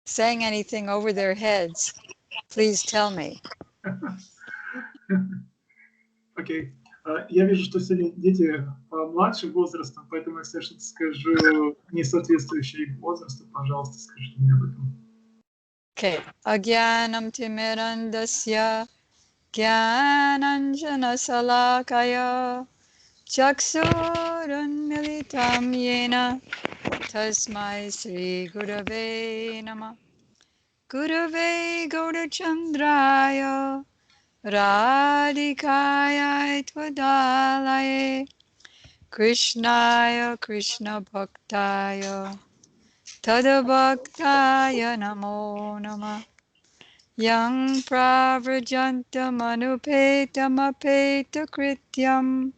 saying anything over their heads, please tell me. Окей. Я вижу, что сегодня дети младше возрастом, поэтому если я что-то скажу не соответствующее их возрасту, пожалуйста, скажите мне об этом. Okay. Agyanam timirandasya Gyananjana salakaya Chaksurunmilitam yena Tasmai Sri Gurave Namah Gurave Gaurachandraya Radhikaya Twadalaye Krishnaya Krishna Bhaktaya Tadabhaktaya Namo Namah Yang pravrajantam anupetam apeta krityam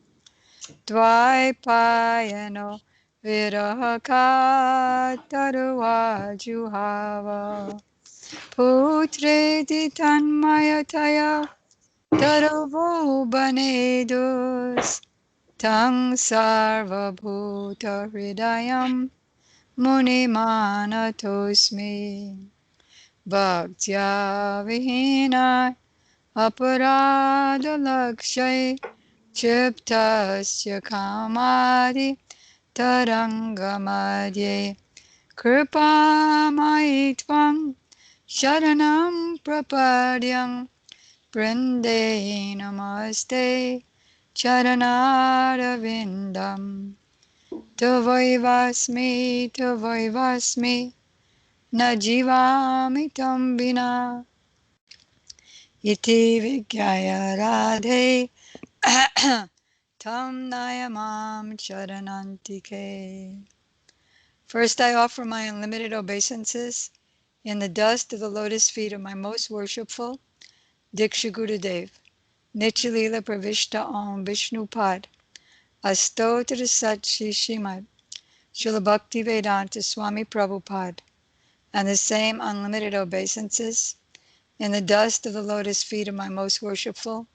Dvaipayano virahaka juhava Putreti tanmayataya Taravo banedus Tang sarvabhuta hridayam Munimanatosmi Bhaktya vihina aparada lakshay Chiptasya kamadi tarangamadye Kripamai tvam sharanam prapadyam Brinde namaste charanarvindam Tavaivasmi na jivami tam vina iti vigyaya radhe tam nayamam charanantike. First I offer my unlimited obeisances in the dust of the lotus feet of my most worshipful Diksha Gurudev, Nityalila Pravishta Om Vishnu Pad, Astotra Sat Shri Srimad Srila Bhakti Vedanta Swami Prabhupada, and the same unlimited obeisances in the dust of the lotus feet of my most worshipful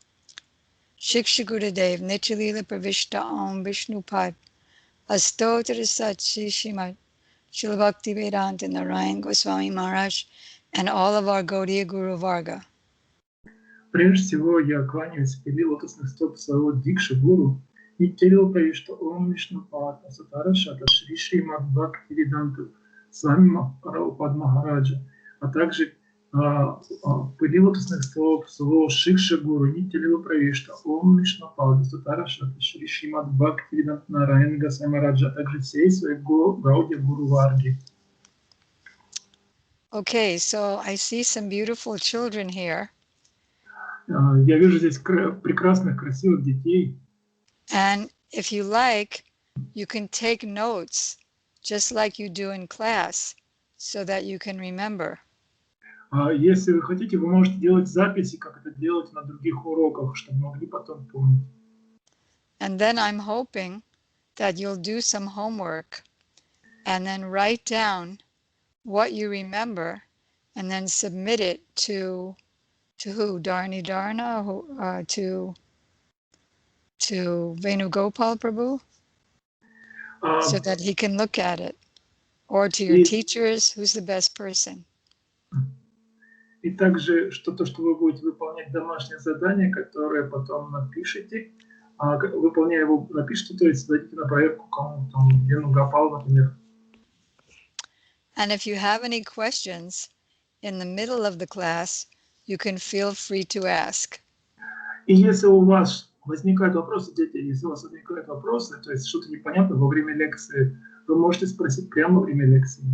Shiksha Gurudev, Nityalila Pravishta Om Vishnu Pad, Astotra Sat Shri Srimad Srila Bhakti Vedanta Narayan Goswami Maharaj, and all of our Gaudiya Guru Varga. Прежде всего, я кланяюсь в пяти лотосных стоп своего Дикши Гуру и Нитьялила Правишта Ом Вишнупад Асатара Шата Шри Шримад Бхакти Веданта Свами Прабхупад Махараджа, а также в пяти лотосных стоп своего Шикша Гуру Нитьялила Правишта Ом Вишнупад Асатара Шата Шри Шримад Бхакти Веданта Нараяна Госвами Махараджа, а также всей своей Гаудия Гуру Варги. Okay, so I see some beautiful children here. Я вижу здесь прекрасных, красивых детей. And if you like, you can take notes just like you do in class so that you can remember. Если вы хотите, вы можете делать записи, как это делать на других уроках, чтобы могли потом помнить. And then I'm hoping that you'll do some homework and then write down what you remember and then submit it to who? Dharni Dharna? To Venugopal Prabhu? So that he can look at it. Or to your teachers, who's the best person? И также что-то, что вы будете выполнять домашнее задание, которое потом напишите, выполняя его, напишите, то есть дадите на проверку кому-то, Венугопал, например. And if you have any questions in the middle of the class, you can feel free to ask. И если у вас возникают вопросы, дети, если у вас возникают вопросы, то есть что-то непонятно во время лекции, вы можете спросить прямо во время лекции.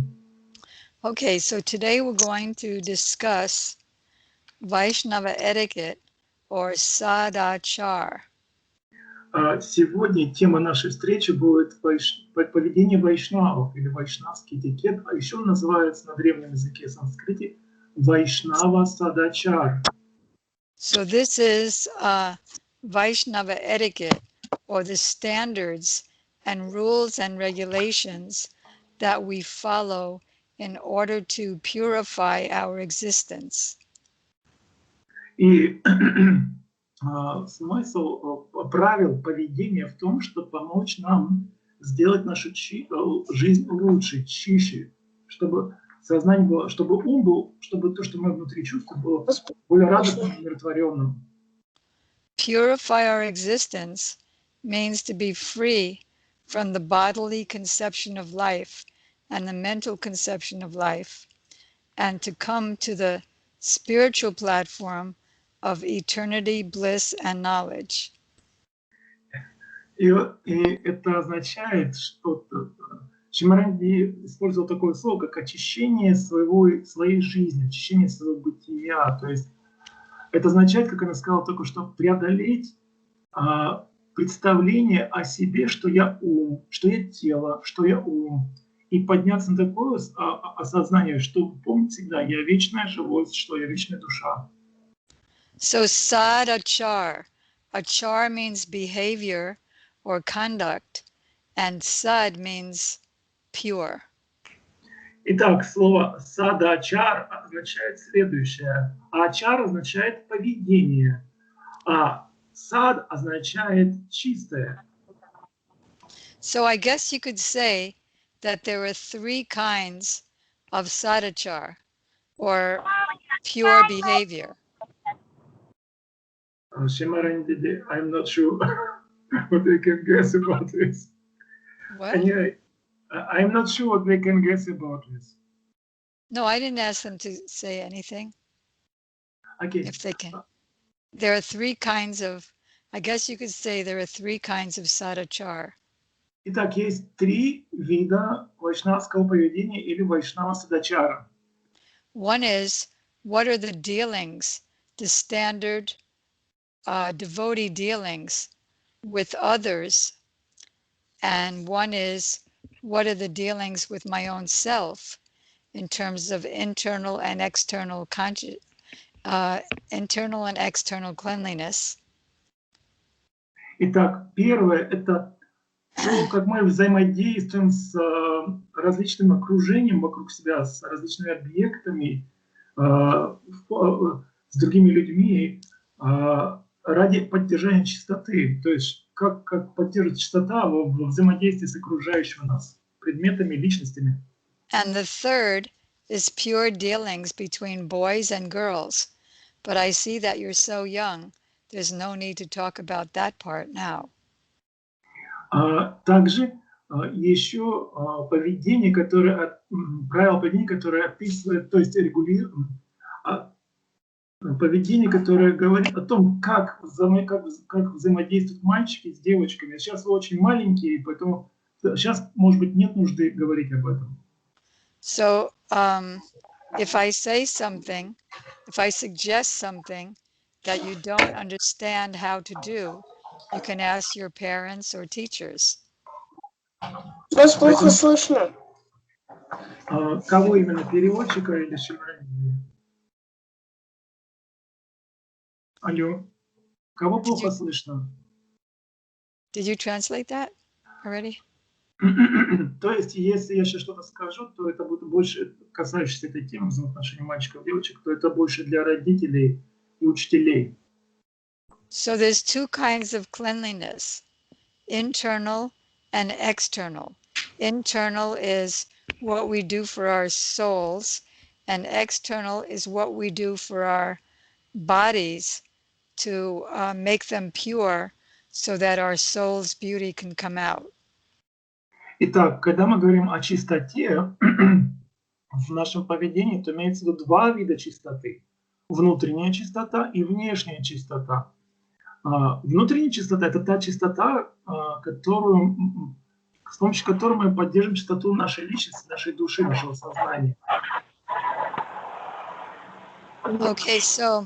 Okay, so today we're going to discuss Vaishnava etiquette or sadachar. Сегодня тема нашей встречи будет поведение вайшнавов или вайшнавский этикет, а еще называется на древнем языке санскрите Вайшнава Садачар. So this is Vaishnava etiquette, or the standards and rules and regulations that we follow in order to purify our existence. И смысл правил поведения в том, чтобы помочь нам сделать нашу жизнь лучше, чище, чтобы сознание было, чтобы ум был, чтобы то, что мы внутри чувствуем, было более радостным, умиротворенным. Purify our existence means to be free from the bodily conception of life and the mental conception of life, and to come to the spiritual platform of eternity, bliss, and knowledge. И это означает, что Шьямарани использовал такое слово, как очищение своей жизни, очищение своего бытия. То есть это означает, как она сказала только что, преодолеть представление о себе, что я ум, что я тело, что я ум, и подняться на такое осознание, что помнить всегда, я вечная живость, что я вечная душа. So sadachar, achar means behavior or conduct, and sad means pure. Итак, слово садачар означает следующее. Ачар означает поведение, а сад означает чистое. So I guess you could say that there are three kinds of sadachar, or pure behavior. Шьямарани, I'm not sure what they can guess about this. What? Anyway, I'm not sure what they can guess about this. No, I didn't ask them to say anything. Okay. If they can. There are three kinds of, I guess you could say there are three kinds of sadachar. Итак, есть три вида вайшнавского поведения или вайшнава садачара. One is, what are the dealings, the standard devotee dealings with others? And one is, what are the dealings with my own self in terms of internal and external cleanliness? Итак, первое – это то, как мы взаимодействуем с различным окружением вокруг себя, с различными объектами, с другими людьми ради поддержания чистоты. То есть как поддерживать чистота в взаимодействии с окружающими нас предметами, личностями. And the third is pure dealings between boys and girls. But I see that you're so young, there's no need to talk about that part now. Также еще поведение, правила поведения, которое описывает, то есть регулирует, поведение, которое говорит о том, как взаимодействуют мальчики с девочками. Сейчас вы очень маленькие, поэтому сейчас, может быть, нет нужды говорить об этом. So if I say something, if I suggest something that you don't understand how to do, you can ask your parents or teachers. Вас плохо слышно. Кого именно, переводчика или Шьямарани? Алло, кого плохо слышно? Did you translate that already? То есть, если я сейчас что-то скажу, то это будет больше касающееся этой темы взаимоотношений мальчиков и девочек, то это больше для родителей и учителей. So there's two kinds of cleanliness, internal and external. Internal is what we do for our souls, and external is what we do for our bodies to make them pure so that our soul's beauty can come out. Итак, когда мы говорим о чистоте в нашем поведении, то имеется в виду два вида чистоты. Внутренняя чистота и внешняя чистота. Внутренняя чистота – это та чистота, с помощью которой мы поддерживаем чистоту нашей личности, нашей души, нашего сознания. Okay, so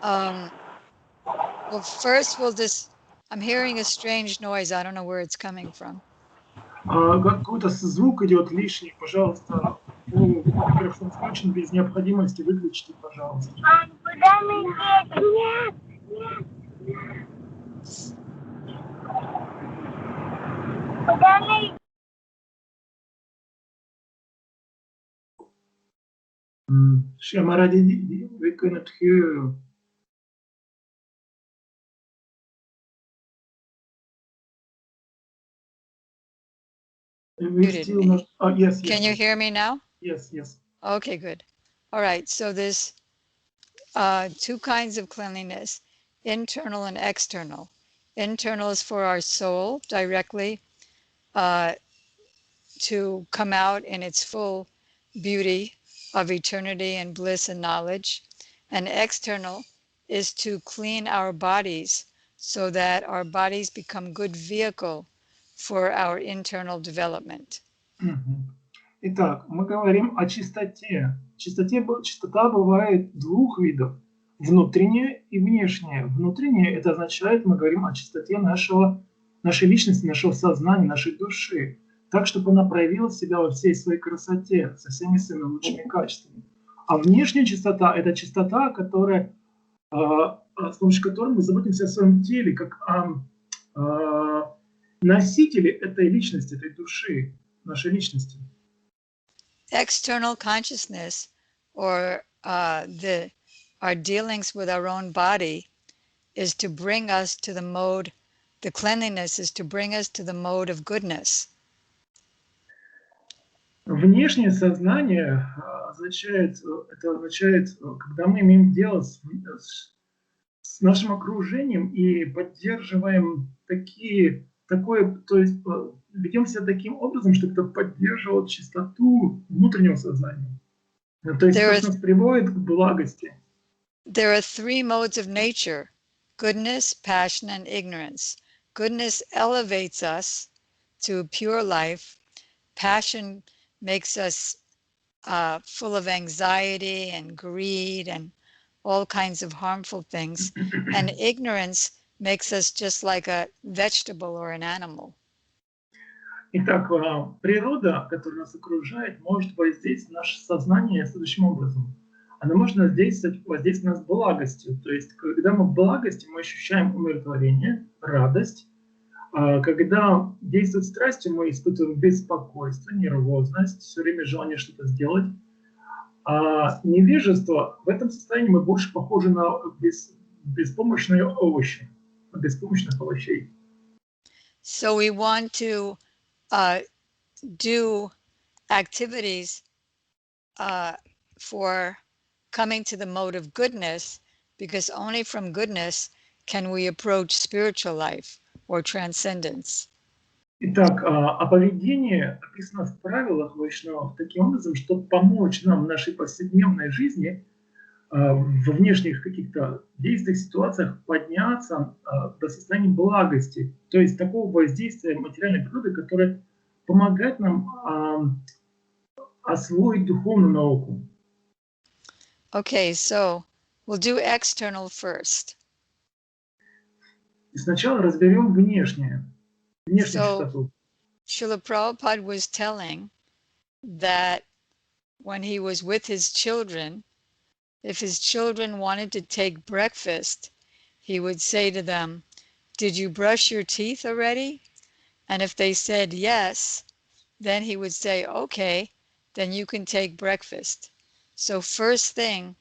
well, first we'll just, I'm hearing a strange noise. I don't know where it's coming from. Какой-то звук идет лишний, пожалуйста. Микрофон включен, без необходимости выключите, пожалуйста. Куда мне? Нет. Куда мне? Шьямарани, we cannot hear you. Muted Ввести у me. нас... Yes, Can yes, you hear me now? yes, yes. Okay, good. All right, so there's two kinds of cleanliness, internal and external. Internal is for our soul directly to come out in its full beauty of eternity and bliss and knowledge. And external is to clean our bodies so that our bodies become good vehicle for our internal development. Мгм. Итак, мы говорим о чистоте. Чистота бывает двух видов. Внутренняя и внешняя. Внутренняя – это означает, мы говорим о чистоте нашей личности, нашего сознания, нашей души. Так, чтобы она проявила себя во всей своей красоте, со всеми своими лучшими качествами. А внешняя чистота – это чистота, которая, с помощью которой мы заботимся о своем теле, как о носителе этой личности, этой души, нашей личности. External consciousness, or our dealings with our own body, is to bring us to the mode, the cleanliness is to bring us to the mode of goodness. Внешнее сознание означает, когда мы имеем дело с нашим окружением и поддерживаем то есть ведем себя таким образом, чтобы это поддерживало чистоту внутреннего сознания. То есть то, что нас приводит к благости. There are three modes of nature: goodness, passion, and ignorance. Goodness elevates us to pure life. Passion makes us full of anxiety and greed and all kinds of harmful things. And ignorance makes us just like a vegetable or an animal. Итак, природа, которая нас окружает, может воздействовать на наше сознание следующим образом. Она может воздействовать на нас благостью. То есть, когда мы в благости, мы ощущаем умиротворение, радость. Когда действует страстью, мы испытываем беспокойство, нервозность, все время желание что-то сделать. А невежество, в этом состоянии мы больше похожи на беспомощные овощи, беспомощных овощей. So we want to do activities for coming to the mode of goodness, because only from goodness can we approach spiritual life or transcendence. Итак, о поведении описано в правилах вайшнавов таким образом, чтобы помочь нам в нашей повседневной жизни, во внешних каких-то действиях, ситуациях подняться до состояния благости, то есть такого воздействия материальной природы, которое помогает нам освоить духовную науку. Okay, so we'll do external first. И сначала разберем внешнюю чистоту. Srila Prabhupada was telling that when he was with his children, if his children wanted to take breakfast, he would say to them, "Did you brush your teeth already?" And if they said yes, then he would say, "Okay, then you can take breakfast." So first thing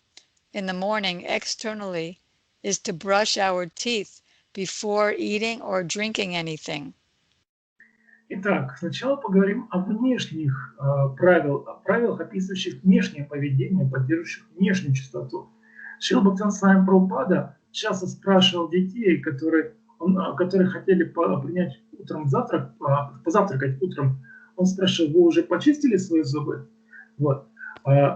in the morning externally is to brush our teeth before eating or drinking anything. Итак, сначала поговорим о внешних правилах, описывающих внешнее поведение, поддерживающих внешнюю чистоту. Шрила Бхактивинода Свами Прабхупада часто спрашивал детей, которые хотели принять утром позавтракать утром. Он спрашивал: вы уже почистили свои зубы? Вот.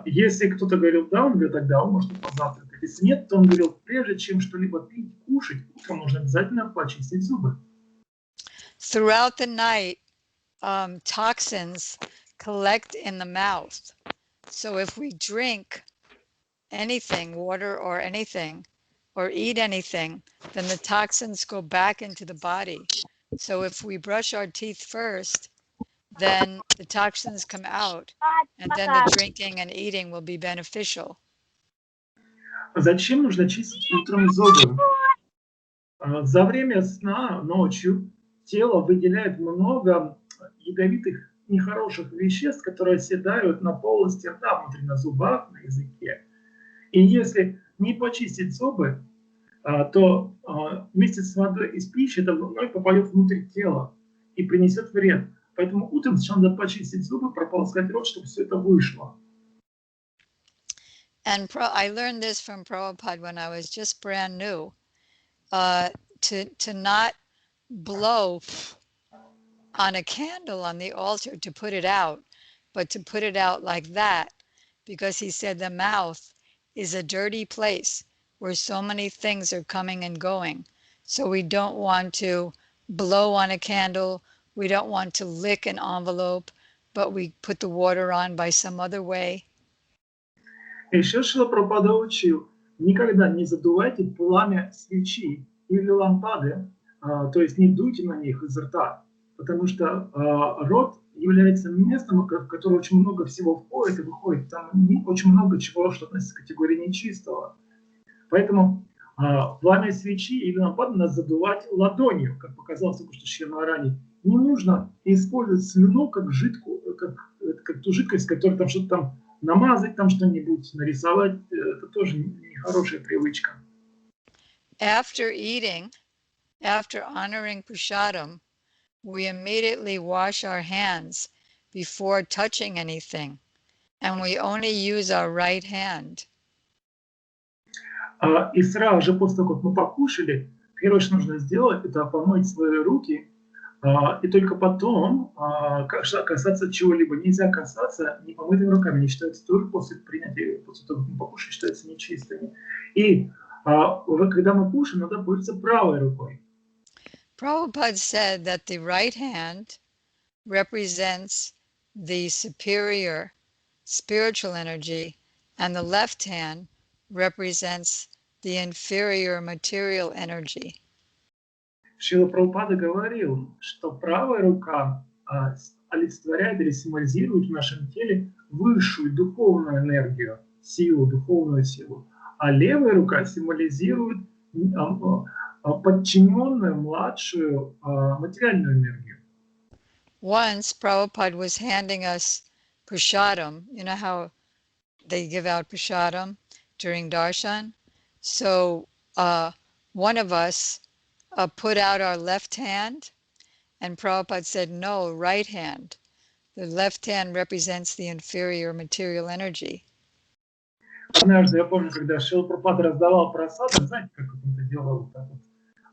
Если кто-то говорил да, он говорил, тогда он может позавтракать. Если нет, то он говорил, прежде чем что-либо пить, кушать, утром нужно обязательно почистить зубы. Throughout the night, toxins collect in the mouth. So if we drink anything, water or anything, or eat anything, then the toxins go back into the body. So if we brush our teeth first, then the toxins come out, and then the drinking and eating will be beneficial. Зачем нужно чистить утром зубы? За время сна ночью тело выделяет много ядовитых, нехороших веществ, которые оседают на полости рта, внутри, на зубах, на языке. И если не почистить зубы, то вместе с водой из пищи это вновь попадет внутрь тела и принесет вред. Поэтому утром сначала надо почистить зубы, прополоскать рот, чтобы все это вышло. And I learned this from Prabhupada when I was just brand new, to not blow on a candle on the altar to put it out, but to put it out like that, because he said the mouth is a dirty place where so many things are coming and going. So we don't want to blow on a candle, we don't want to lick an envelope, but we put the water on by some other way. И еще Шрила Прабхупада учил, никогда не задувайте пламя свечи или лампады, то есть не дуйте на них из рта, потому что рот является местом, в которое очень много всего входит и выходит. Там очень много чего, что относится к категории нечистого. Поэтому пламя свечи или лампады надо задувать ладонью, как показалось только что Шьямарани. Не нужно использовать слюну как жидкую, как ту жидкость, которая там что-то там намазать, там что-нибудь, нарисовать. Это тоже нехорошая привычка. After eating, after honoring prasadam, we immediately wash our hands before touching anything, and we only use our right hand. И сразу же после того, как мы покушали, первое, что нужно сделать, это помыть свои руки, и только потом касаться чего-либо. Нельзя касаться непомытыми руками, они считаются тоже после принятия, после того, как мы покушали, считаются нечистыми. И когда мы кушаем, надо пользоваться правой рукой. Prabhupada said that the right hand represents the superior spiritual energy, and the left hand represents the inferior material energy. Шрила Прабхупада говорил, что правая рука олицетворяет или символизирует в нашем теле высшую духовную энергию, силу, духовную силу, а левая рука символизирует подчиненную, младшую материальную энергию. Once Prabhupada was handing us prasadam. You know how they give out prasadam during darshan? So one of us put out our left hand, and Prabhupada said, no, right hand. The left hand represents the inferior material energy. Однажды, я помню, когда Шрила Прабхупада раздавал просады, знаете, как он это делал, так вот,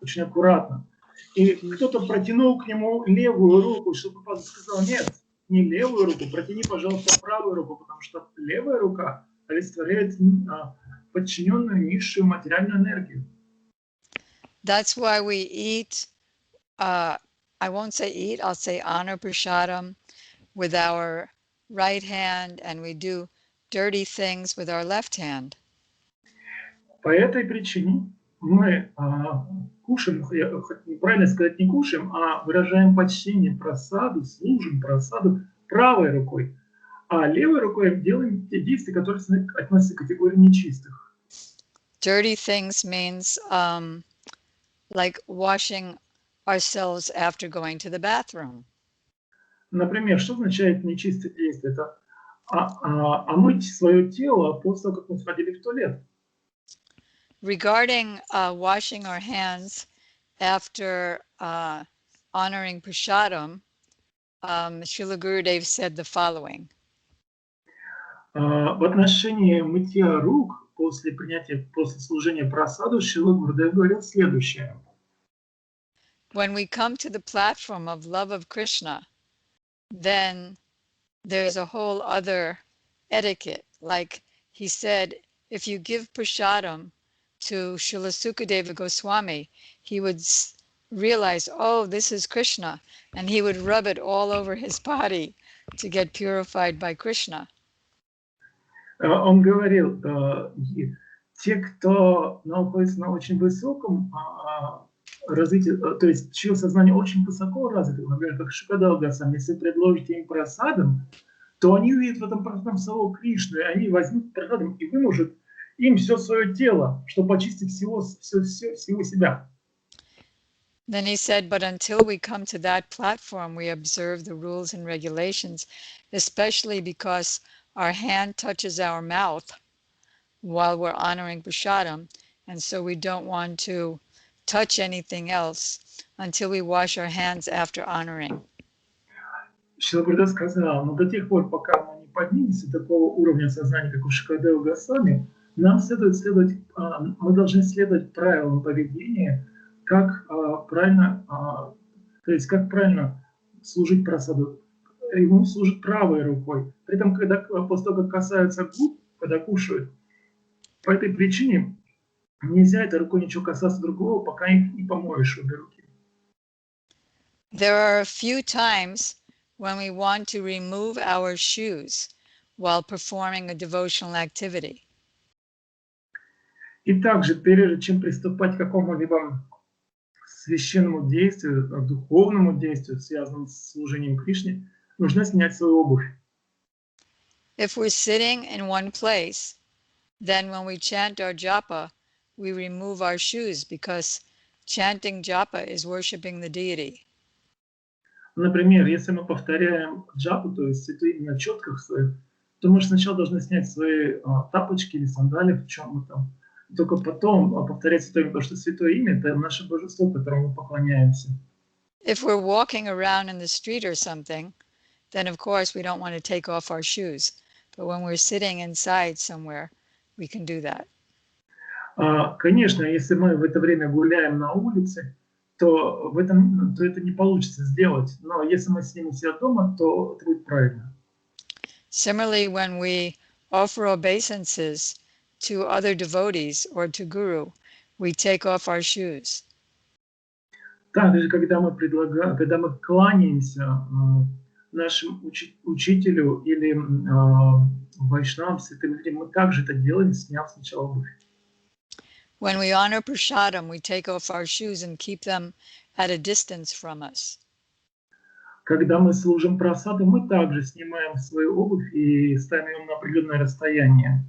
очень аккуратно. И кто-то протянул к нему левую руку, Шрила Прабхупада сказал, нет, не левую руку, протяни, пожалуйста, правую руку, потому что левая рука олицетворяет подчиненную низшую материальную энергию. That's why we eat, I won't say eat, I'll say honor prasadam with our right hand, and we do dirty things with our left hand. По этой причине мы кушаем, правильно сказать, не кушаем, а выражаем почтение просаду, служим просаду правой рукой, а левой рукой делаем те действия, которые относятся к категории нечистых. Dirty things means like washing ourselves after going to the bathroom. Например, что означает нечистое действие? Это омыть свое тело после того, как мы сходили в туалет. Regarding washing our hands after honoring prasadam, Srila Gurudev said the following. В отношении мытья рук после служения просаду Шрила Гурудев говорил следующее. When we come to the platform of love of Krishna, then there's a whole other etiquette. Like he said, if you give prasadam to Srila Sukadeva Goswami, he would realize, oh, this is Krishna, and he would rub it all over his body to get purified by Krishna. Он говорил, те, кто находится на очень высоком развитии, то есть чье сознание очень высоко развито, например, как Шукадева Госвами, если предложите им просадом, то они увидят в этом просадом самого Кришну, и они возьмут просадом и выможут им все свое тело, чтобы очистить всего себя. Then he said, but until we come to that platform, we observe the rules and regulations, especially because our hand touches our mouth while we're honoring prasadam, and so we don't want to touch anything else until we wash our hands after honoring. Шрила Гурдев сказал, но до тех пор, пока мы не поднимемся до такого уровня сознания, как у Шукадева Госвами, мы должны следовать правилам поведения, как правильно, то есть как правильно служить просаду. Ему служит правой рукой. При этом, после того, как касаются губ, когда кушают, по этой причине нельзя этой рукой ничего касаться другого, пока их не помоешь обе руки. There are a few times when we want to remove our shoes while performing a devotional activity. И также, прежде чем приступать к какому-либо священному действию, духовному действию, связанному с служением Кришне, нужно снять свою обувь. If we're sitting in one place, then when we chant our japa, we remove our shoes because chanting japa is worshiping the deity. Например, если мы повторяем джапу, то есть святое имя на четках своих, то мы же сначала должны снять свои тапочки или сандали, в чем мы там. И только потом повторять святое имя, потому что святое имя – это наше божество, которому мы поклоняемся. If we're walking around in the street or something, then of course we don't want to take off our shoes. But when we're sitting inside somewhere, we can do that. Конечно, если мы в это время гуляем на улице, то это не получится сделать. Но если мы сидим у себя дома, то это будет правильно. Similarly, when we offer obeisances to other devotees or to Guru, we take off our shoes. Также, когда мы кланяемся нашему учителю или вайшнавам, святым людям, мы также это делаем, сняв сначала обувь. When we honor prasadam, we take off our shoes and keep them at a distance from us. Когда мы служим прасаду, мы также снимаем свою обувь и ставим ее на определенное расстояние.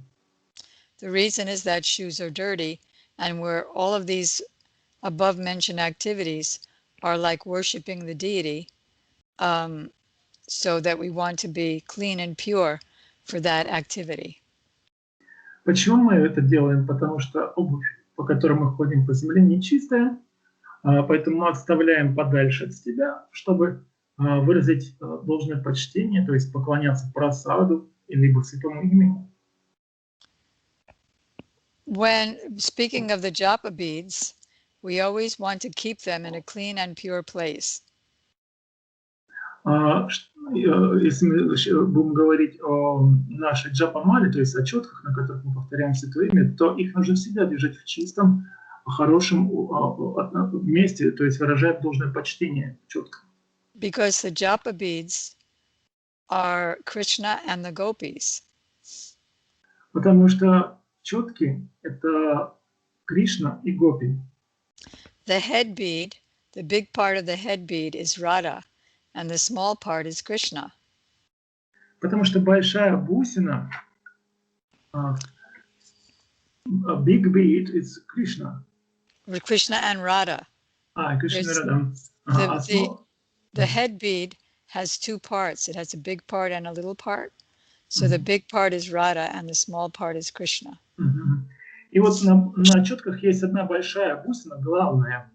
The reason is that shoes are dirty, and where all of these above mentioned activities are like worshiping the deity, so that we want to be clean and pure for that activity. Почему мы это делаем? Потому что обувь, по которой мы ходим по земле, нечистая, поэтому мы отставляем подальше от себя, чтобы выразить должное почтение, то есть поклоняться прасаду либо святому имени. When speaking of the japa beads, we always want to keep them in a clean and pure place. Если мы будем говорить о нашей джапамале, то есть о четках, на которых мы повторяем святое имя, то их нужно всегда держать в чистом, хорошем месте, то есть выражать должное почтение четкам. Because the japa beads are Krishna and the gopis. Потому что четки – это Кришна и Гопи. The head bead, the big part of the head bead is Radha, and the small part is Krishna. Потому что большая бусина, big bead is Krishna. Krishna and Radha. Krishna Radha. The head bead has two parts. It has a big part and a little part. So the big part is Radha and the small part is Krishna. И вот на четках есть одна большая бусина, главная.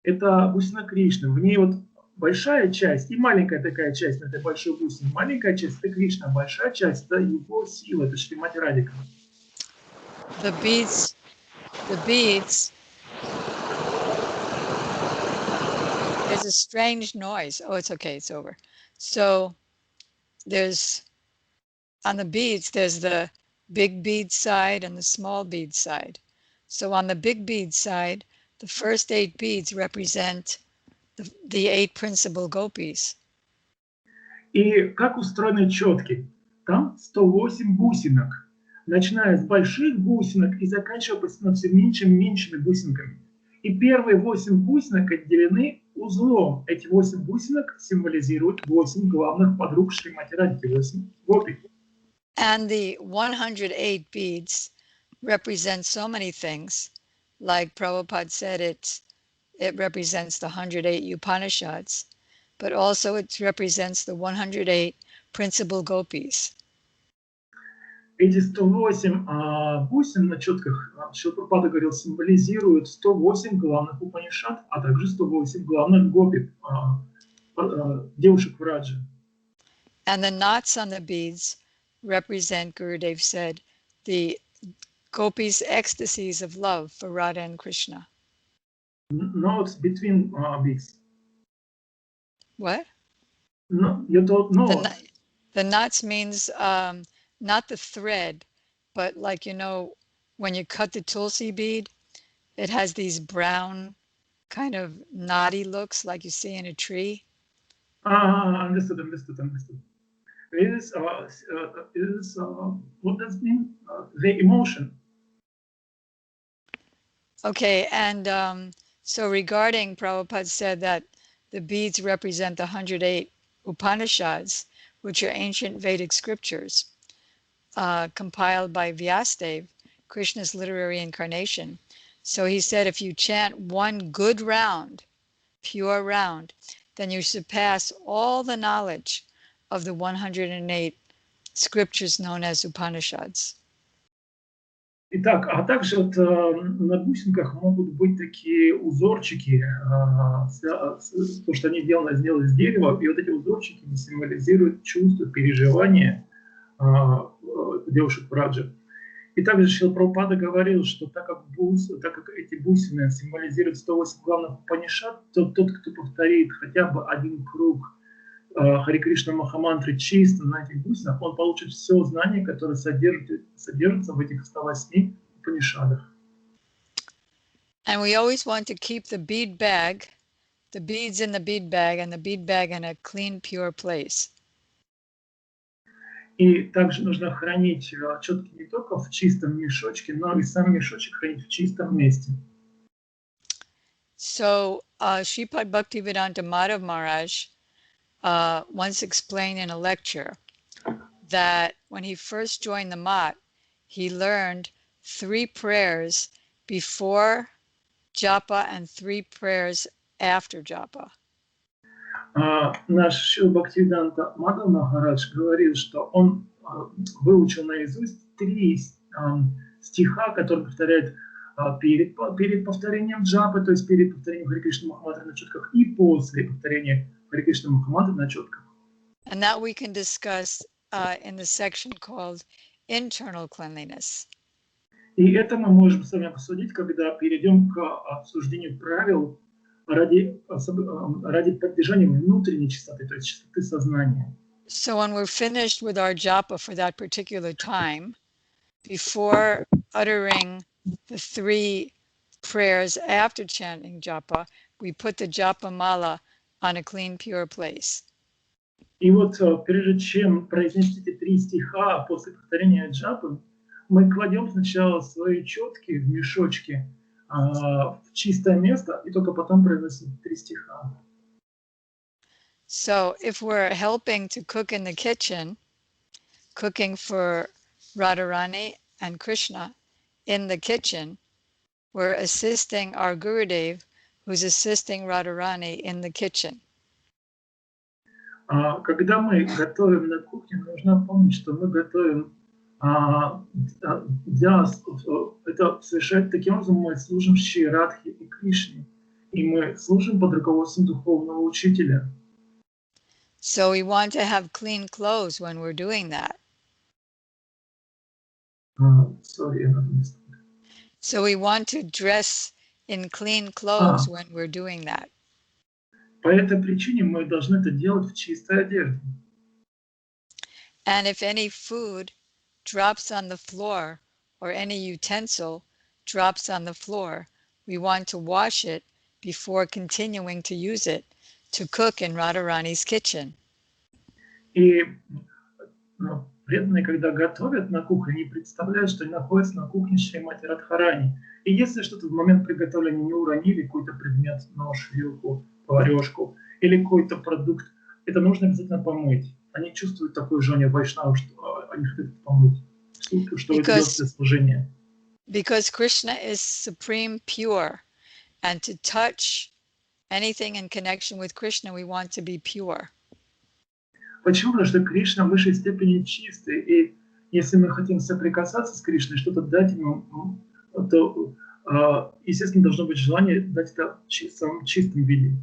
Это бусина Кришны. В ней вот большая часть и маленькая такая часть на этой большой бусине. Маленькая часть – это Кришна, большая часть – это его сила, это Шримати Радика. The beads, there's a strange noise. Oh, it's okay, it's over. So on the beads, there's the big bead side and the small bead side. So on the big bead side, the first 8 beads represent the 8 principal gopis. И как устроены четки? Там 108 бусинок, начиная с больших бусинок и заканчивая постепенно все меньшими бусинками. И первые 8 бусинок отделены узлом. Эти 8 бусинок символизируют 8 главных подруг Шримати Радики, 8 гопи. And the 108 beads represent so many things. Like Prabhupada said, it represents the 108 Upanishads, but also it represents the 108 principal gopis. Эти 108 бусин на четках, Шрила Прабхупада говорил, символизируют 108 главных Упанишад, а также 108 главных гопи, девушек в Раджи. And the knots on the beads represent, Gurudev said, the gopis' ecstasies of love for Radha and Krishna. Notes between beads. What? No, you told no. The knots means not the thread, but like, you know, when you cut the tulsi bead, it has these brown kind of knotty looks like you see in a tree. Understood. Is what does it mean? The emotion. Okay, and so regarding, Prabhupada said that the beads represent the 108 Upanishads, which are ancient Vedic scriptures compiled by Vyasadeva, Krishna's literary incarnation. So he said if you chant one good round, pure round, then you surpass all the knowledge of the 108 scriptures known as Upanishads. Итак, а также вот на бусинках могут быть такие узорчики, то, что они сделали из дерева, и вот эти узорчики символизируют чувства, переживания девушек Браджи. И также Шрила Прабхупада говорил, что так как эти бусины символизируют 108 главных Упанишад, то тот, кто повторит хотя бы один круг Харе Кришна Махамантры чисто на этих бусинах, он получит все знание, которое содержится в этих 108 Упанишадах. And we always want to keep the bead bag, the beads in the bead bag, and the bead bag in a clean, pure place. И также нужно хранить четки не только в чистом мешочке, но и сам мешочек хранить в чистом месте. So, Shripad Bhaktivedanta Madhav Maharaj once explained in a lecture that when he first joined the Mat, he learned 3 prayers before japa and 3 prayers after japa. Наш Шрила Бхактивиданта Мадхав Махарадж говорил, что он выучил наизусть 3 стиха, которые повторяют перед повторением джапы, то есть перед повторением Харе Кришна Махамантры на четках, и после повторения Харе Кришна Махамантры на четках. And that we can discuss in the section called internal cleanliness. И это мы можем с вами обсудить, когда перейдем к обсуждению правил ради поддержания внутренней чистоты, то есть чистоты сознания. So when we're finished with our japa for that particular time, before uttering the 3 prayers after chanting japa, we put the japa mala on a clean, pure place. И вот прежде чем произнести эти 3 стиха после повторения джапы, мы кладем сначала свои четки в мешочки в чистое место, и только потом произносим 3 стиха. So if we're helping to cook in the kitchen, cooking for Radharani and Krishna in the kitchen, we're assisting our Gurudev, who's assisting Radharani in the kitchen. Когда мы готовим на кухне, нужно помнить, что мы готовим это совершает таким образом мы служим Шри Радхе и Кришне, и мы служим под руководством духовного учителя. So we want to have clean clothes when we're doing that. So we want to dress in clean clothes when we're doing that. По этой причине мы должны это делать в чистой одежде. And if any food drops on the floor or any utensil drops on the floor, we want to wash it before continuing to use it to cook in Radharani's kitchen. И преданные, когда готовят на кухне, они представляют, что они находятся на кухне Шримати Радхарани. И если что-то в момент приготовления не уронили, какой-то предмет, нож, вилку, поварешку или какой-то продукт, это нужно обязательно помыть. Они чувствуют такое желание вайшнава, что они хотят помыть, что это делает для служения. Because Krishna is supreme pure, and to touch anything in connection with Krishna, we want to be pure. Почему? Потому что Кришна в высшей степени чистый, и если мы хотим соприкасаться с Кришной, что-то дать ему, то, естественно, должно быть желание дать это в самом чистом виде.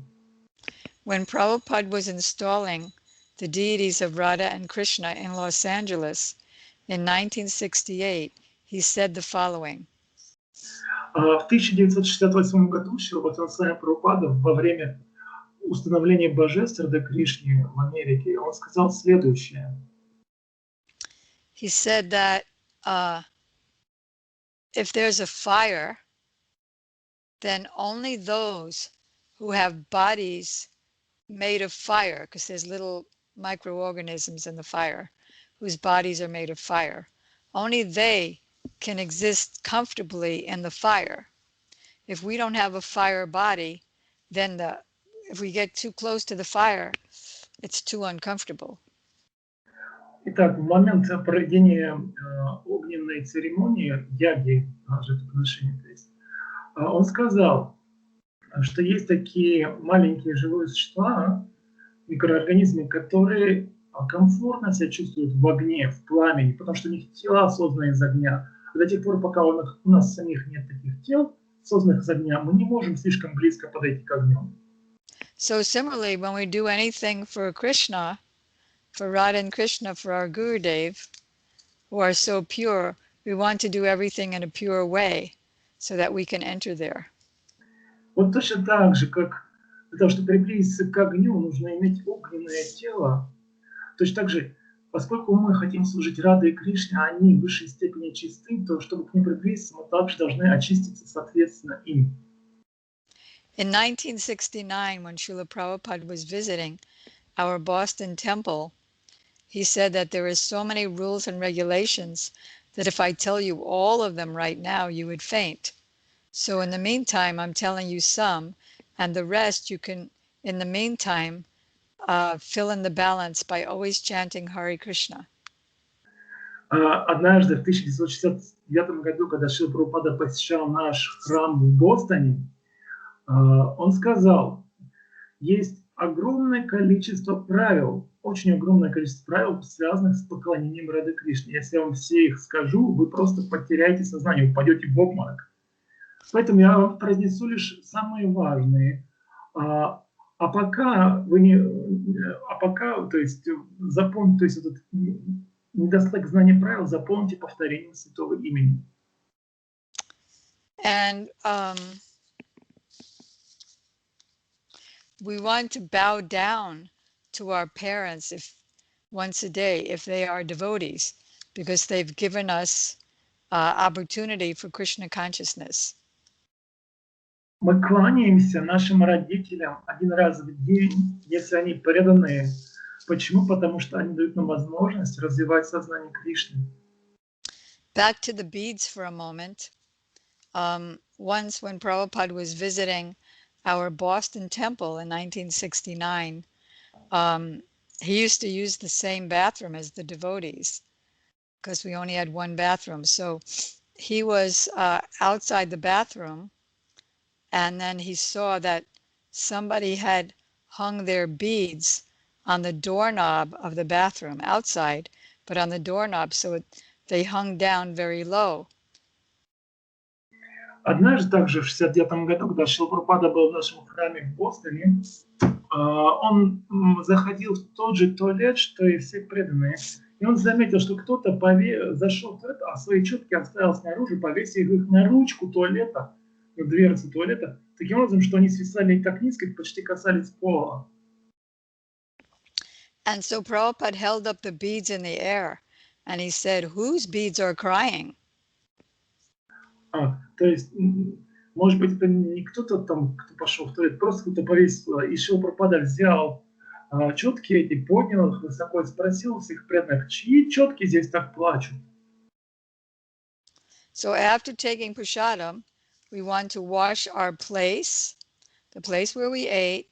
When Prabhupada was installing the deities of Radha and Krishna in Los Angeles in 1968, he said the following. В 1968 году Шрила Бхактивинода Прабхупада во время установления божеств Рады Кришны в Америке, он сказал следующее. He said that if there's a fire, then only those who have bodies made of fire, because there's little microorganisms in the fire, whose bodies are made of fire, only they can exist comfortably in the fire. If we don't have a fire body, then if we get too close to the fire, it's too uncomfortable. Итак, в момент проведения огненной церемонии, яги, жертвоприношения, то есть, он сказал, что есть такие маленькие живые существа, микроорганизмы, которые комфортно себя чувствуют в огне, в пламени, потому что у них тела созданы из огня. А до тех пор, пока у нас самих нет таких тел, созданных из огня, мы не можем слишком близко подойти к огню. So similarly, when we do anything for Krishna, for Radha and Krishna, for our Gurudev, who are so pure, we want to do everything in a pure way so that we can enter there. Вот точно так же, как для того, чтобы приблизиться к огню, нужно иметь огненное тело. Точно так же, поскольку мы хотим служить Раде и Кришне, а они в высшей степени чисты, то чтобы к ним приблизиться, мы также должны очиститься соответственно им. In 1969, when Srila Prabhupada was visiting our Boston temple, he said that there are so many rules and regulations that if I tell you all of them right now, you would faint. So in the meantime, I'm telling you some, and the rest you can, in the meantime, fill in the balance by always chanting Hare Krishna. Однажды в 1969 году, когда Шрила Прабхупада посещал наш храм в Бостоне, он сказал, есть огромное количество правил, очень огромное количество правил, связанных с поклонением Рады Кришне. Если я вам все их скажу, вы просто потеряете сознание, упадете в обморок. Поэтому я вам произнесу лишь самые важные. А пока вы не, то есть запомните, то есть этот недостаток знания правил, запомните повторение святого имени. And we want to bow down to our parents once a day if they are devotees, because they've given us opportunity for Krishna consciousness. Мы кланяемся нашим родителям один раз в день, если они преданные. Почему? Потому что они дают нам возможность развивать сознание Кришны. Back to the beads for a moment. Once when Prabhupada was visiting our Boston temple in 1969, he used to use the same bathroom as the devotees because we only had one bathroom. So he was outside the bathroom, and then he saw that somebody had hung their beads on the doorknob of the bathroom outside, but on the doorknob, so they hung down very low. Однажды также в 1969 году, когда Шрила Прабхупада был в нашем храме в Бостоне, он заходил в тот же туалет, что и все преданные. И он заметил, что кто-то зашел в туалет, а свои четки оставил снаружи, повесив их на ручку туалета, на дверцу туалета, таким образом, что они свисали так низко, почти касались пола. And so Prabhupada held up the beads in the air, and he said, "Whose beads are crying?" То есть, может быть, это не кто-то там, кто пошел в туалет, просто кто-то повесил. И Шрила Прабхупада взял четки эти, поднял их высоко и спросил у всех преданных, чьи четки здесь так плачут? So after taking prasadam, we want to wash our place, the place where we ate,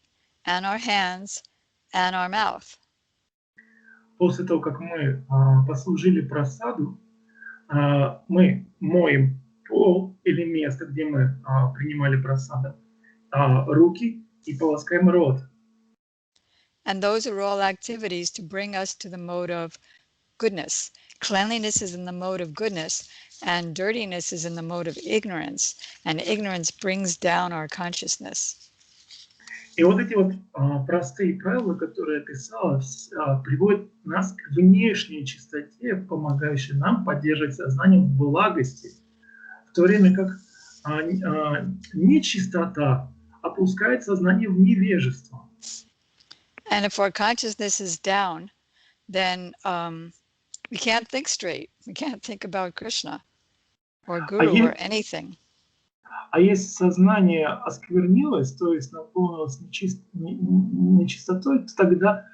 and our hands, and our mouth. После того, как мы послужили прасаду, мы моем пол или место, где мы принимали прасаду, руки и полоскаем рот. And those are all activities to bring us to the mode of goodness. Cleanliness is in the mode of goodness, and dirtiness is in the mode of ignorance, and ignorance brings down our consciousness. И вот эти вот простые правила, которые я писал, приводят нас к внешней чистоте, помогающей нам поддерживать сознание в благости, в то время как нечистота опускает сознание в невежество. And if our consciousness is down, then we can't think straight. We can't think about Krishna or А, Guru or anything. а если сознание осквернилось, то есть наполнилось нечистотой, то тогда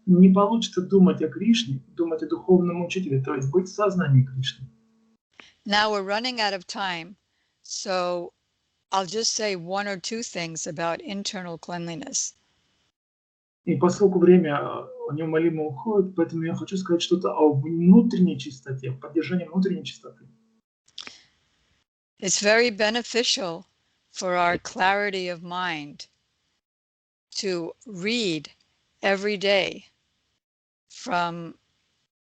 не получится думать о Кришне, думать о духовном учителе, то есть быть в сознании Кришны. Now we're running out of time, so I'll just say one or two things about internal cleanliness. И поскольку время неумолимо уходит, поэтому я хочу сказать что-то о внутренней чистоте, поддержании внутренней чистоты. It's very beneficial for our clarity of mind to read every day from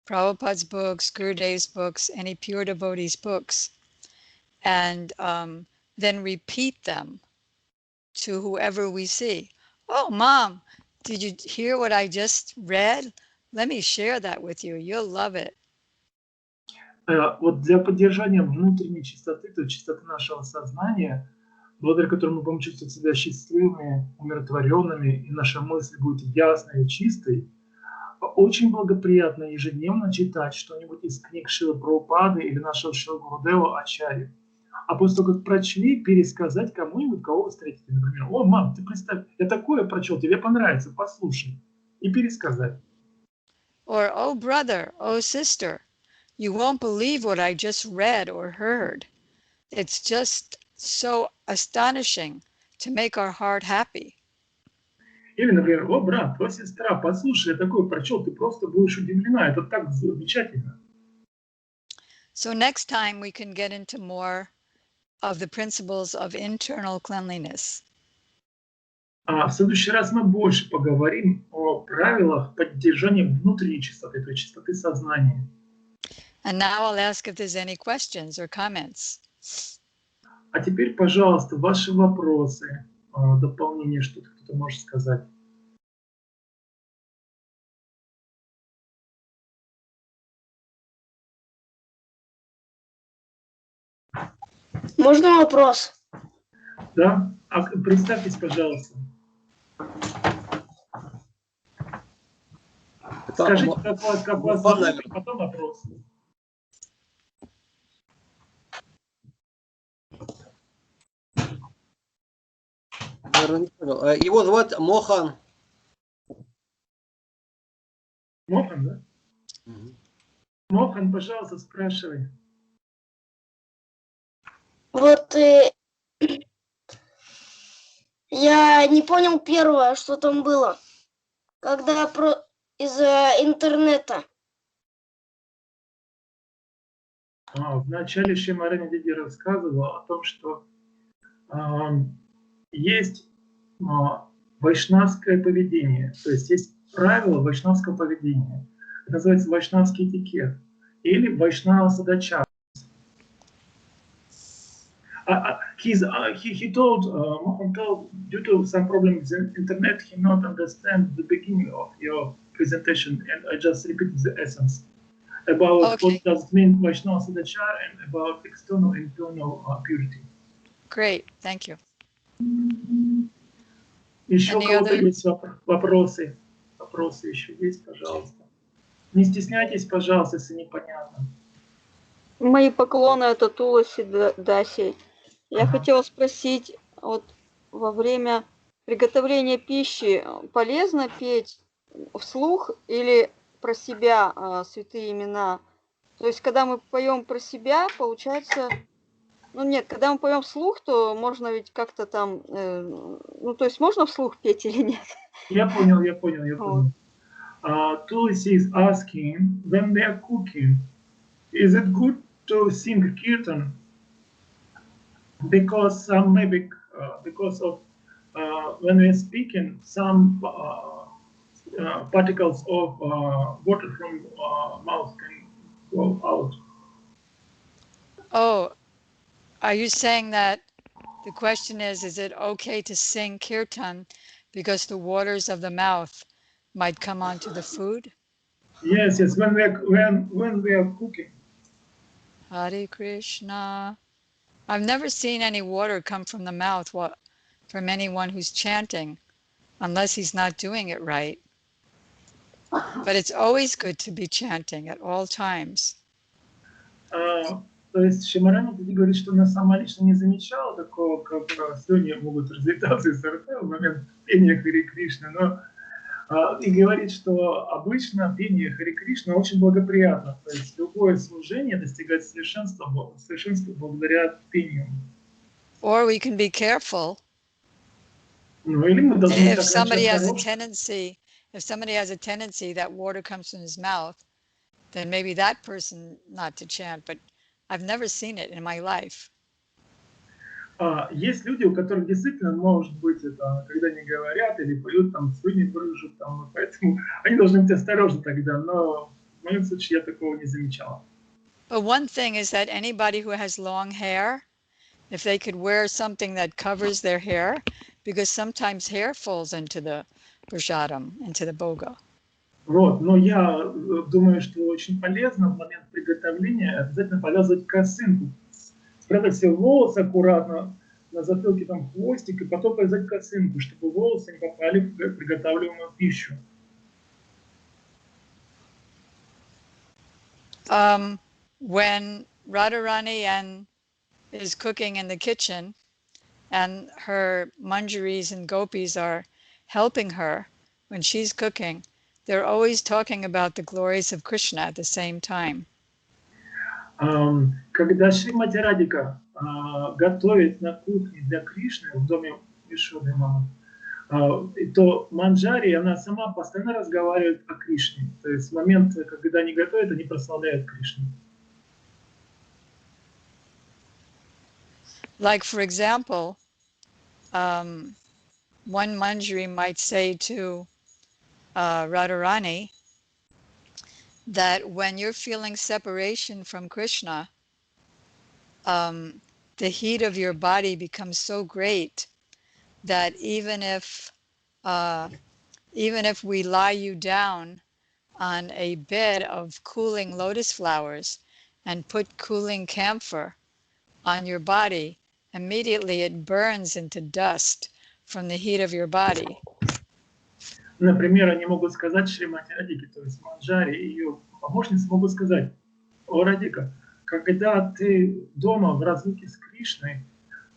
Prabhupada's books, Gurudev's books, any pure devotees' books, and then repeat them to whoever we see. Oh, Mom, did you hear what I just read? Let me share that with you. You'll love it. Вот для поддержания внутренней чистоты, то есть чистоты нашего сознания, благодаря которому мы будем чувствовать себя счастливыми, умиротворенными, и наша мысль будет ясной и чистой, очень благоприятно ежедневно читать что-нибудь из книг Шрилы Прабхупады или нашего Шрила Гурудева Ачарьи. А после того, как прочли, пересказать кому-нибудь, кого вы встретите. Например, о, мам, ты представь, я такое прочел, тебе понравится, послушай. И пересказать. Or, oh, brother, oh, sister, you won't believe what I just read or heard. It's just so astonishing to make our heart happy. Или, например, о, брат, о, сестра, послушай, я такое прочел, ты просто будешь удивлена, это так замечательно. So next time we can get into more of the principles of internal cleanliness. А в следующий раз мы больше поговорим о правилах поддержания внутренней чистоты, то есть чистоты сознания. And now I'll ask if there's any questions or comments. А теперь, пожалуйста, ваши вопросы, дополнение, что-то кто-то может сказать. Можно вопрос? Да? Представьтесь, пожалуйста. Скажите, как вас зовут, а потом вопрос. Его зовут Мохан. Мохан, да? Угу. Мохан, пожалуйста, спрашивай. Вот я не понял первое, что там было, когда из-за интернета. В начале Шьямарани Диди рассказывал о том, что есть вайшнавское поведение, то есть есть правила вайшнавского поведения. Это называется вайшнавский этикет или вайшнава садачара. He told, Mohan told, due to some problems with the internet, he not understand the beginning of your presentation, and I just repeated the essence about what does it mean Vaishnava Sadachar and about external and internal purity. Great, thank you. Еще у кого-то есть вопросы? Вопросы еще есть, пожалуйста. Не стесняйтесь, пожалуйста, если непонятно. Мои поклоны, это Туласи Даси. Я хотела спросить, вот во время приготовления пищи полезно петь вслух или про себя святые имена? То есть, когда мы поем про себя, получается... Ну нет, когда мы поем вслух, то можно ведь как-то там... ну, то есть, можно вслух петь или нет? Я понял. Tulsi is asking, when they are cooking, is it good to sing kirtan? Because some maybe because of when we are speaking, some particles of water from mouth can go out. Oh, are you saying that The question is it okay to sing kirtan because the waters of the mouth might come onto the food? Yes, yes, when we are cooking. Hare Krishna. I've never seen any water come from the mouth from anyone who's chanting, unless he's not doing it right. But it's always good to be chanting at all times. То есть Шьямарани говорит, что она сама лично не замечала такого, как слюни могут разлетаться из рта в момент пения Харе Кришны, но и говорит, что обычно пение Харе Кришна очень благоприятно. То есть любое служение достигает совершенства благодаря пению. Or we can be careful. Ну, или мы должны If так somebody has a осторожны. tendency that water comes from his mouth, then maybe that person not to chant, but I've never seen it in my life. Есть люди, у которых действительно может быть это, когда они говорят или поют, там слюни брызжут, там, поэтому они должны быть осторожны тогда, но в моем случае я такого не замечала. But one thing is that anybody who has long hair, if they could wear something that covers their hair, because sometimes hair falls into the prasadam, into the boga. Вот, но я думаю, что очень полезно в момент приготовления обязательно повязывать косынку. Спрятать все волосы аккуратно, на затылке там хвостик, и потом повязать косынку, чтобы волосы не попали в приготавливаемую пищу. When Radharani is cooking in the kitchen, and her manjaris and gopis are helping her when she's cooking, they're always talking about the glories of Krishna at the same time. Когда Шримати Радика готовит на кухне для Кришны в доме Ишоды мамы, то Манджари, она сама постоянно разговаривает о Кришне. То есть в момент, когда они готовят, они прославляют Кришну. Like, for example, one manjari might say to Radharani that when you're feeling separation from Krishna, the heat of your body becomes so great that even if we lie you down on a bed of cooling lotus flowers and put cooling camphor on your body, immediately it burns into dust from the heat of your body. Например, они могут сказать Шримати Радике, то есть Манджари и ее помощницы могут сказать: «О, Радика, когда ты дома в разлуке с Кришной,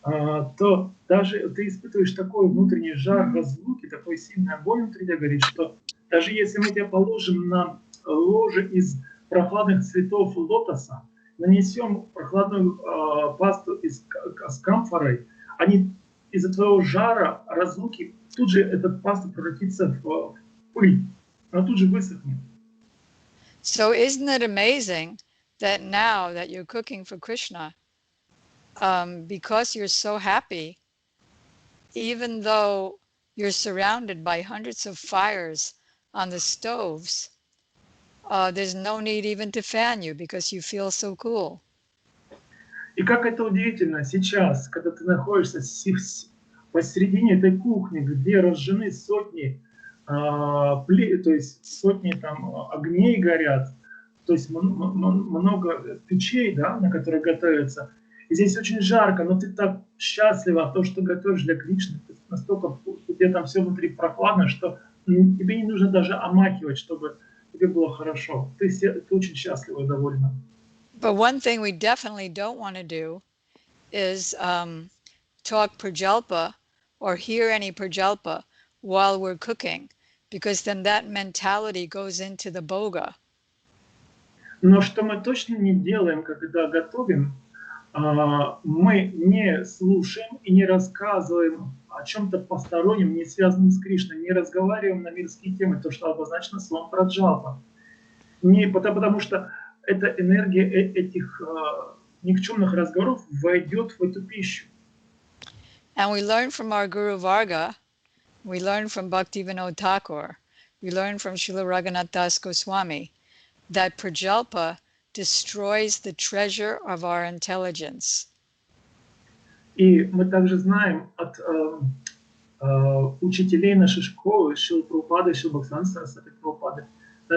то даже ты испытываешь такой внутренний жар разлуки, такой сильный огонь внутри тебя горит, что даже если мы тебя положим на ложе из прохладных цветов лотоса, нанесем прохладную пасту из камфорой, они из-за твоего жара, разлуки, тут же эта паста превратится в пыль, она тут же высохнет». So isn't it amazing that now that you're cooking for Krishna, because you're so happy, even though you're surrounded by hundreds of fires on the stoves, there's no need even to fan you because you feel so cool. И как это удивительно сейчас, когда ты находишься посередине этой кухни, где разжжены сотни, то есть сотни там огней горят, то есть много печей, да, на которых готовятся. И здесь очень жарко, но ты так счастлива от того, что готовишь для Кришны. Настолько тебе там все внутри прохладно, что тебе не нужно даже омакивать, чтобы тебе было хорошо. Ты очень счастлива и довольна. But one thing we definitely don't want to do is talk prajalpa or hear any prajalpa while we're cooking, because then that mentality goes into the boga. Но что мы точно не делаем, когда готовим, мы не слушаем и не рассказываем о чем-то постороннем, не связанном с Кришной, не разговариваем на мирские темы, то, что обозначено словом праджалпа. Потому что эта энергия этих никчемных разговоров войдет в эту пищу. And we learn from our Guru Varga, we learn from Bhaktivinoda Thakur, we learn from Srila Raghunath Das Goswami, that prajalpa destroys the treasure of our intelligence. И мы также знаем от учителей нашей школы, Шрилы Прабхупады, Шрилы Бхактивинода Сарасвати Прабхупады,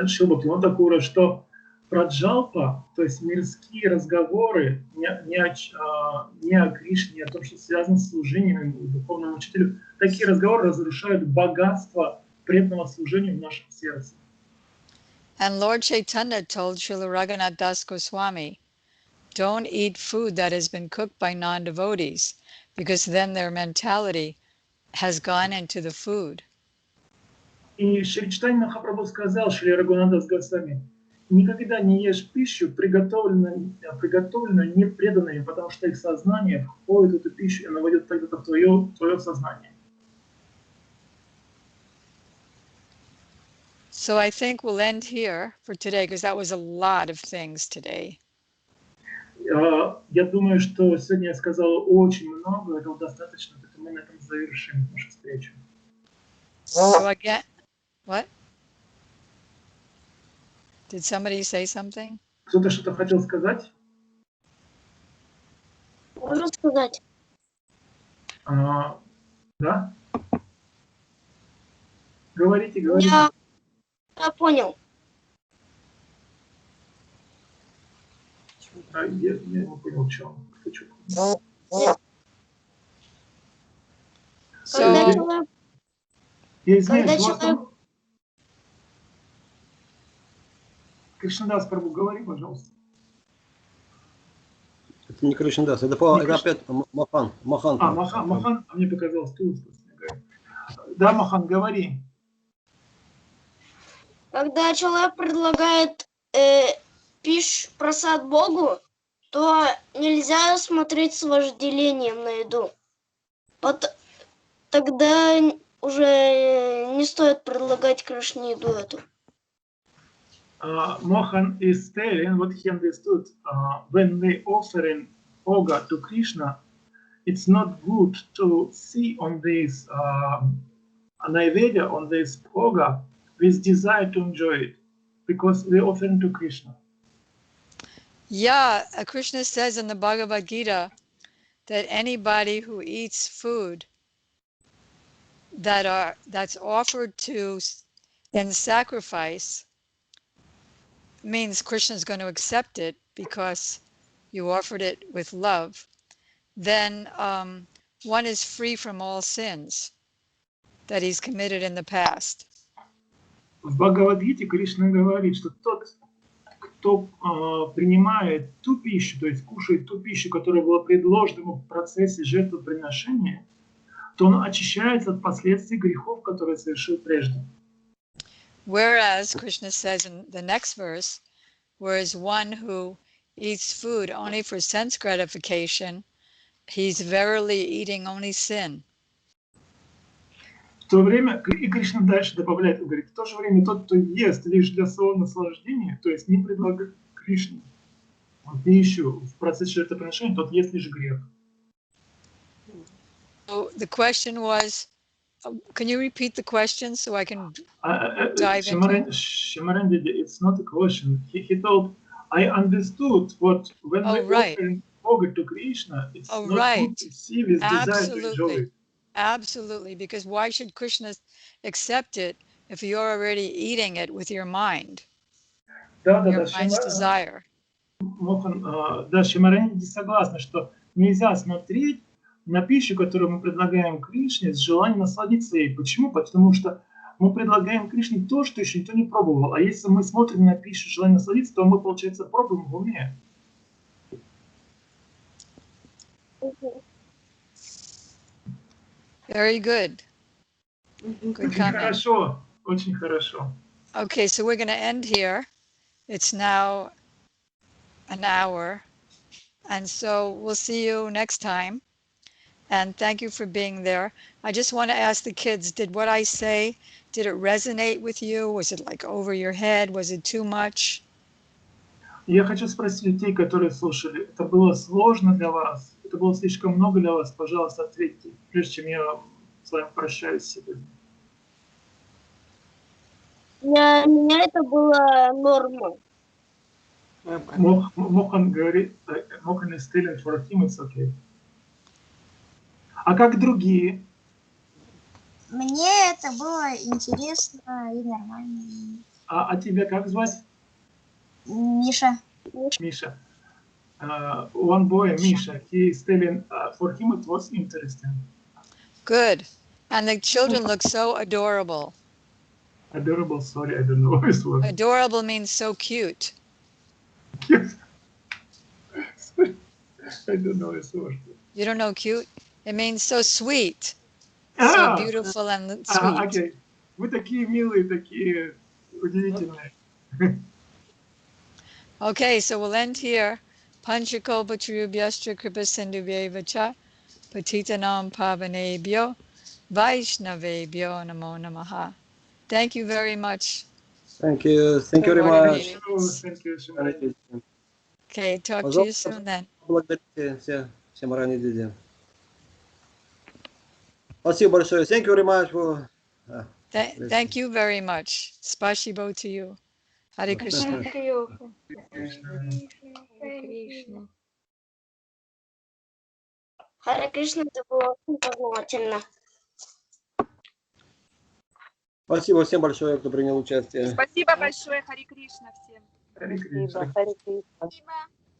Шрилы Бхактивинода Такура, что праджалпа, то есть мирские разговоры не о Кришне, не о том, что связано с служением духовному учителю, такие разговоры разрушают богатство преданного служения в нашем сердце. And Lord Chaitanya told Srila Raghunath Das Goswami, don't eat food that has been cooked by non-devotees, because then their mentality has gone into the food. И Шри Чайтанья Махапрабху сказал Шри Рагунатас Госвами, никогда не ешь пищу, приготовленную непреданными, потому что их сознание входит в эту пищу и наводит тогда в твое сознание. So I think we'll end here for today, because that was a lot of things today. Я думаю, что сегодня я сказал очень много, этого достаточно, поэтому мы на этом завершим нашу встречу. So again, what? Did somebody say something? Кто-то что-то хотел сказать? Можно сказать? Да? Говорите. Я понял. Я не понял, что. Когда человек... Я извиняюсь, Когда у вас человек... там... Кришнадас Прабху, говори, пожалуйста. Это не Кришнадас, это опять Махан. Махан, а мне показалось, ты. Да, Махан, говори. Когда человек предлагает просад Богу, то нельзя смотреть с вожделением на еду. Тогда уже не стоит предлагать Кришне еду эту. Mohan is telling what he understood. When they offering Oga to Krishna, it's not good to see on this Naivedya, on this Oga, with desire to enjoy it, because they're offering to Krishna. Yeah, Krishna says in the Bhagavad Gita that anybody who eats food that's offered to in sacrifice means Krishna's going to accept it because you offered it with love, then one is free from all sins that he's committed in the past. В Бхагавадгите Кришна говорит, что тот, кто принимает ту пищу, то есть кушает ту пищу, которая была предложена ему в процессе жертвоприношения, то он очищается от последствий грехов, которые совершил прежде. Whereas Krishna says in the next verse, whereas one who eats food only for sense gratification, he's verily eating only sin. В то время, и Кришна дальше добавляет, он говорит, в то же время тот, кто ест лишь для своего наслаждения, то есть не предлагает Кришне пищу в процессе жертвоприношения, тот ест лишь грех. So the question was, can you repeat the question so I can dive into it? Shyamarani, it's not a question. He told, I understood what when we offering Oga to Krishna, it's not good to see with desire to enjoy it. Absolutely, because why should Krishna accept it if you're already eating it with your mind? Your mind's desire. Да, Шьямарани согласна, что нельзя смотреть на пищу, которую мы предлагаем Кришне, с желанием насладиться ей. Почему? Потому что мы предлагаем Кришне то, что еще никто не пробовал. А если мы смотрим на пищу с желанием насладиться, то мы, получается, пробуем в уме. Very good. Good comment. Хорошо, очень хорошо. Okay, so we're going to end here. It's now an hour. And so we'll see you next time. And thank you for being there. I just want to ask the kids, did what I say, did it resonate with you? Was it like over your head? Was it too much? Я хочу спросить людей, которые слушали, это было сложно для вас? Это было слишком много для вас? Пожалуйста, ответьте, прежде чем я с вами прощаюсь сегодня. Для меня это было норма. Мохан говорит, Мохан is telling for him it's okay. А как другие? Мне это было интересно и нормально. А тебя как звать? Миша. Misha. One boy, Misha, he is telling, for him it was interesting. Good. And the children look so adorable. Adorable, sorry, I don't know this word. Adorable means so cute. Cute. Sorry, I don't know this word. You don't know cute? It means so sweet. So beautiful and sweet. Окей. Вы такие милые, такие удивительные. Okay, so we'll end here. Panchakopatrubhyastra kripasindhubhyevacha patitanam pavanebhyo vaishnavebhyo namo namaha. Thank you very much. Thank you very much. Thank you, Шримати. Okay, talk to you soon then. Благодарите Шьямарани Диди. Спасибо большое. Thank you very much for... Thank you very much. Spasibo to you. Hare Krishna. Thank you. Кришна. Кришна. Харе Кришна, это было очень познавательно. Спасибо всем большое, кто принял участие. Спасибо большое, Хари Кришна всем. Харе Кришна. Спасибо. Харе Кришна. Спасибо.